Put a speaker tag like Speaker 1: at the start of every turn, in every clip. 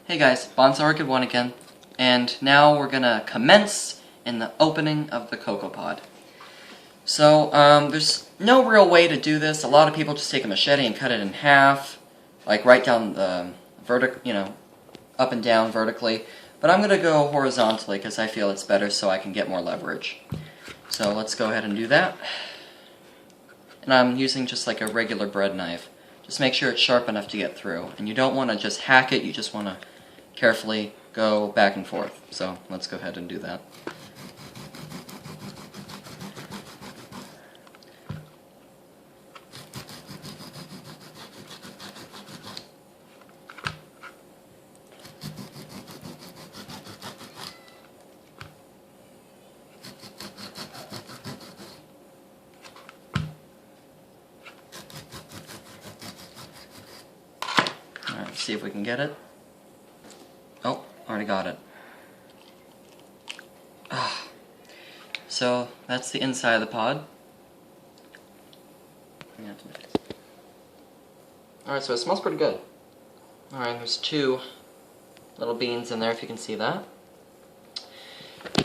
Speaker 1: Hey guys, Bonsai Orchid 1 again, and now we're gonna commence in the opening of the cocoa pod. So, there's no real way to do this. A lot of people just take a machete and cut it in half, like right down the up and down vertically. But I'm gonna go horizontally because I feel it's better so I can get more leverage. So let's go ahead and do that. And I'm using just like a regular bread knife. Just make sure it's sharp enough to get through. And you don't want to just hack it, you just want to carefully go back and forth. So let's go ahead and do that. Alright, see if we can get it. Oh, already got it. So that's the inside of the pod. Alright, so it smells pretty good. Alright, there's 2 little beans in there, if you can see that.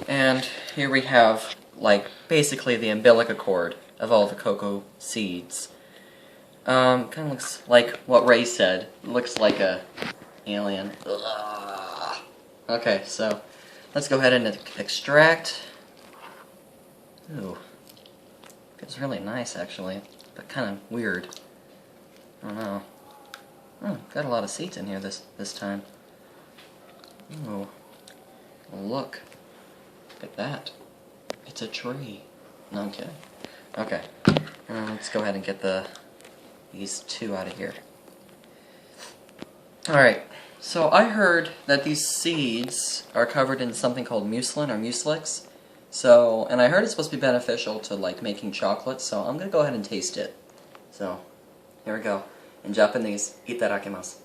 Speaker 1: And here we have, like, basically the umbilical cord of all the cocoa seeds. Kind of looks like what Ray said. It looks like a alien. Ugh. Okay, so let's go ahead and extract. Ooh, it's really nice actually, but kind of weird. I don't know. Oh, got a lot of seeds in here this time. Ooh, look at that. It's a tree. No, I'm kidding. Okay, let's go ahead and get these 2 out of here. Alright, so I heard that these seeds are covered in something called mucilin or mucilix. So, and I heard it's supposed to be beneficial to like making chocolate, so I'm gonna go ahead and taste it. So, here we go. In Japanese, itadakimasu.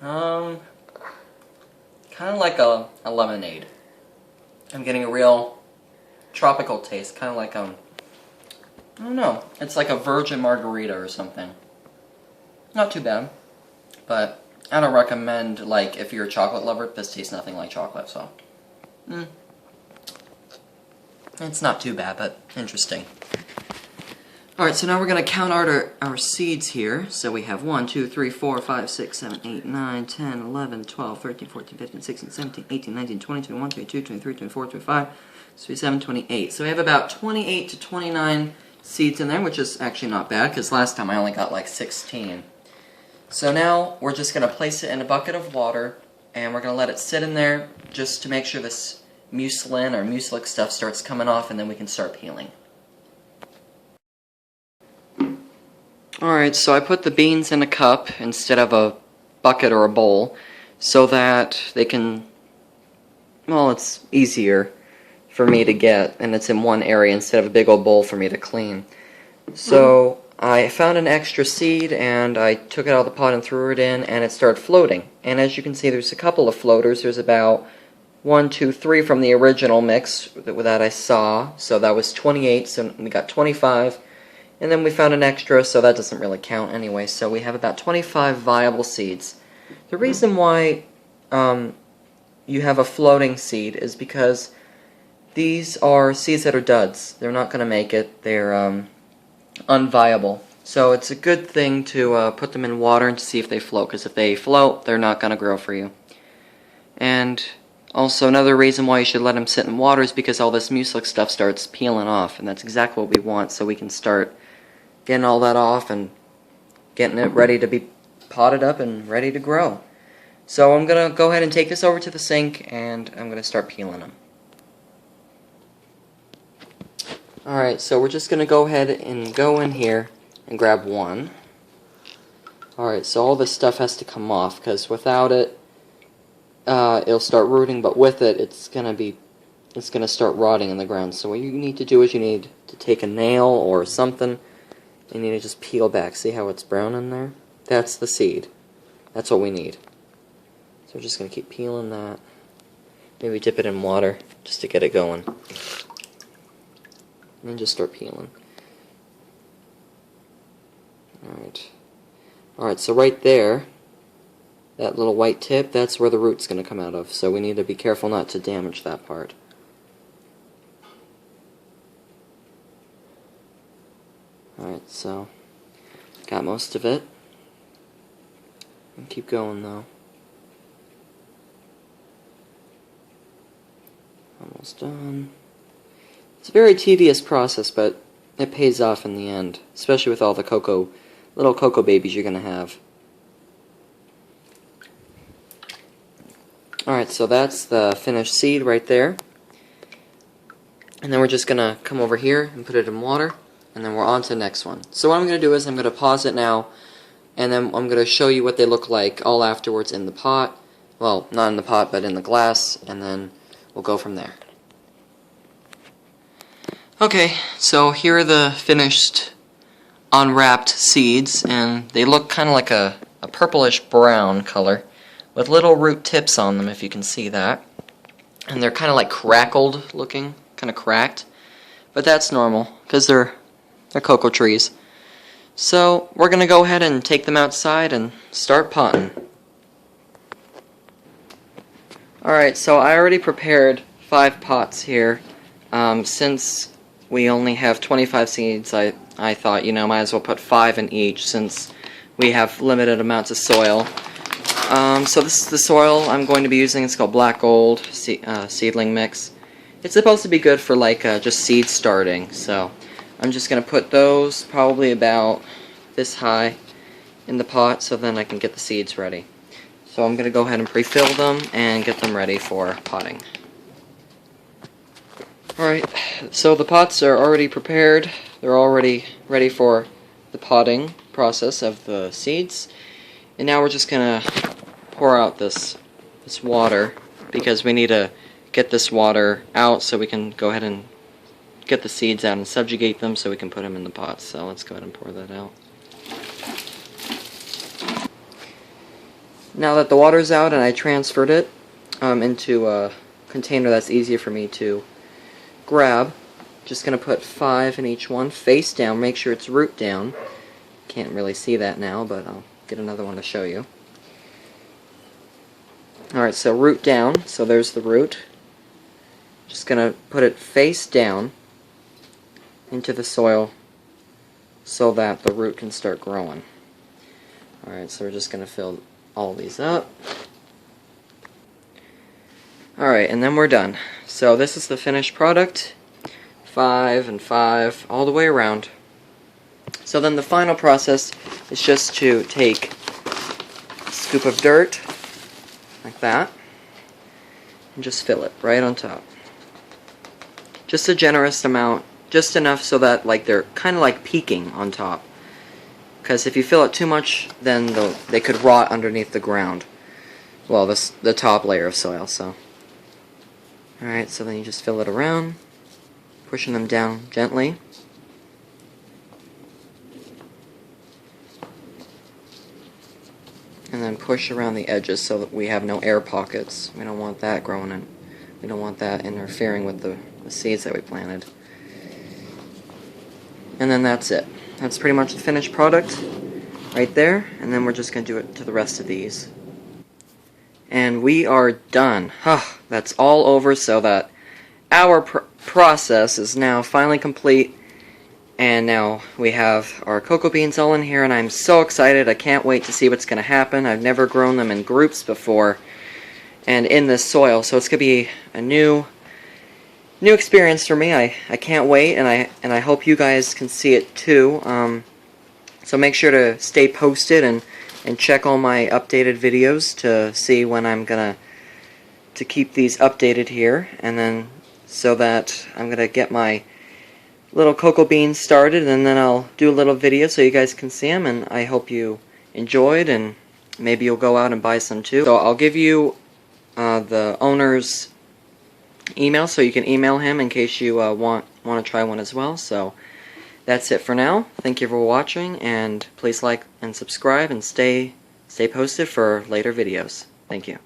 Speaker 1: Kind of like a lemonade. I'm getting a real tropical taste, kind of like I don't know, it's like a virgin margarita or something. Not too bad, but I don't recommend, like, if you're a chocolate lover, this tastes nothing like chocolate, so. It's not too bad, but interesting. Alright, so now we're going to count our seeds here. So we have 1, 2, 3, 4, 5, 6, 7, 8, 9, 10, 11, 12, 13, 14, 15, 16, 17, 18, 19, 20, 21, 22, 23, 24, 25, 27, 28. So we have about 28 to 29 seeds in there, which is actually not bad, because last time I only got like 16. So now we're just going to place it in a bucket of water, and we're going to let it sit in there just to make sure this mucilin or mucilix stuff starts coming off, and then we can start peeling. Alright, so I put the beans in a cup instead of a bucket or a bowl so that they can, well, it's easier for me to get, and it's in one area instead of a big old bowl for me to clean. So I found an extra seed and I took it out of the pot and threw it in, and it started floating. And as you can see, there's a couple of floaters. There's about 1, 2, 3 from the original mix that I saw. So that was 28, so we got 25. And then we found an extra, so that doesn't really count anyway. So we have about 25 viable seeds. The reason why you have a floating seed is because these are seeds that are duds. They're not going to make it. They're unviable. So it's a good thing to put them in water and to see if they float, because if they float, they're not going to grow for you. And also another reason why you should let them sit in water is because all this mucilix stuff starts peeling off, and that's exactly what we want, so we can start getting all that off and getting it ready to be potted up and ready to grow. So I'm going to go ahead and take this over to the sink, and I'm going to start peeling them. Alright, so we're just going to go ahead and go in here and grab one. Alright, so all this stuff has to come off, because without it, it'll start rooting, but with it, it's going to start rotting in the ground. So what you need to do is you need to take a nail or something, and you need to just peel back. See how it's brown in there? That's the seed. That's what we need. So we're just going to keep peeling that. Maybe dip it in water just to get it going. And just start peeling. Alright, so right there, that little white tip, that's where the root's going to come out of. So we need to be careful not to damage that part. Alright, so got most of it. And keep going though. Almost done. It's a very tedious process, but it pays off in the end, especially with all the little cocoa babies you're going to have. Alright, so that's the finished seed right there. And then we're just going to come over here and put it in water, and then we're on to the next one. So what I'm going to do is I'm going to pause it now, and then I'm going to show you what they look like all afterwards in the pot. Well, not in the pot, but in the glass, and then we'll go from there. Okay, so here are the finished unwrapped seeds, and they look kind of like a purplish brown color with little root tips on them, if you can see that. And they're kind of like crackled looking, kind of cracked, but that's normal because they're cocoa trees. So we're going to go ahead and take them outside and start potting. Alright, so I already prepared 5 pots here. Since we only have 25 seeds, I thought, you know, might as well put 5 in each since we have limited amounts of soil. So this is the soil I'm going to be using. It's called Black Gold Seedling Mix. It's supposed to be good for like just seed starting, so I'm just going to put those probably about this high in the pot so then I can get the seeds ready. So I'm going to go ahead and pre-fill them and get them ready for potting. Alright, so the pots are already prepared. They're already ready for the potting process of the seeds. And now we're just going to pour out this water because we need to get this water out so we can go ahead and get the seeds out and subjugate them so we can put them in the pots. So let's go ahead and pour that out. Now that the water's out and I transferred it into a container that's easier for me to grab, just going to put 5 in each one, face down, make sure it's root down. Can't really see that now, but I'll get another one to show you. Alright, so root down, so there's the root. Just going to put it face down into the soil so that the root can start growing. Alright, so we're just going to fill all these up. Alright, and then we're done. So this is the finished product. 5 and 5 all the way around. So then the final process is just to take a scoop of dirt like that and just fill it right on top. Just a generous amount, just enough so that like they're kind of like peeking on top. Because if you fill it too much, then they could rot underneath the ground. Well, the top layer of soil. So, alright, so then you just fill it around, pushing them down gently. And then push around the edges so that we have no air pockets. We don't want that growing in. We don't want that interfering with the seeds that we planted. And then that's it. That's pretty much the finished product right there. And then we're just going to do it to the rest of these. And we are done. That's all over, so that our process is now finally complete. And now we have our cocoa beans all in here, and I'm so excited. I can't wait to see what's going to happen. I've never grown them in groups before and in this soil, so it's going to be a new experience for me. I can't wait, and I hope you guys can see it too. So make sure to stay posted and check all my updated videos to see when I'm going to keep these updated here, and then so that I'm going to get my little cocoa beans started, and then I'll do a little video so you guys can see them, and I hope you enjoyed, and maybe you'll go out and buy some too. So I'll give you the owner's email so you can email him in case you want to try one as well. So that's it for now. Thank you for watching, and please like and subscribe and stay posted for later videos. Thank you.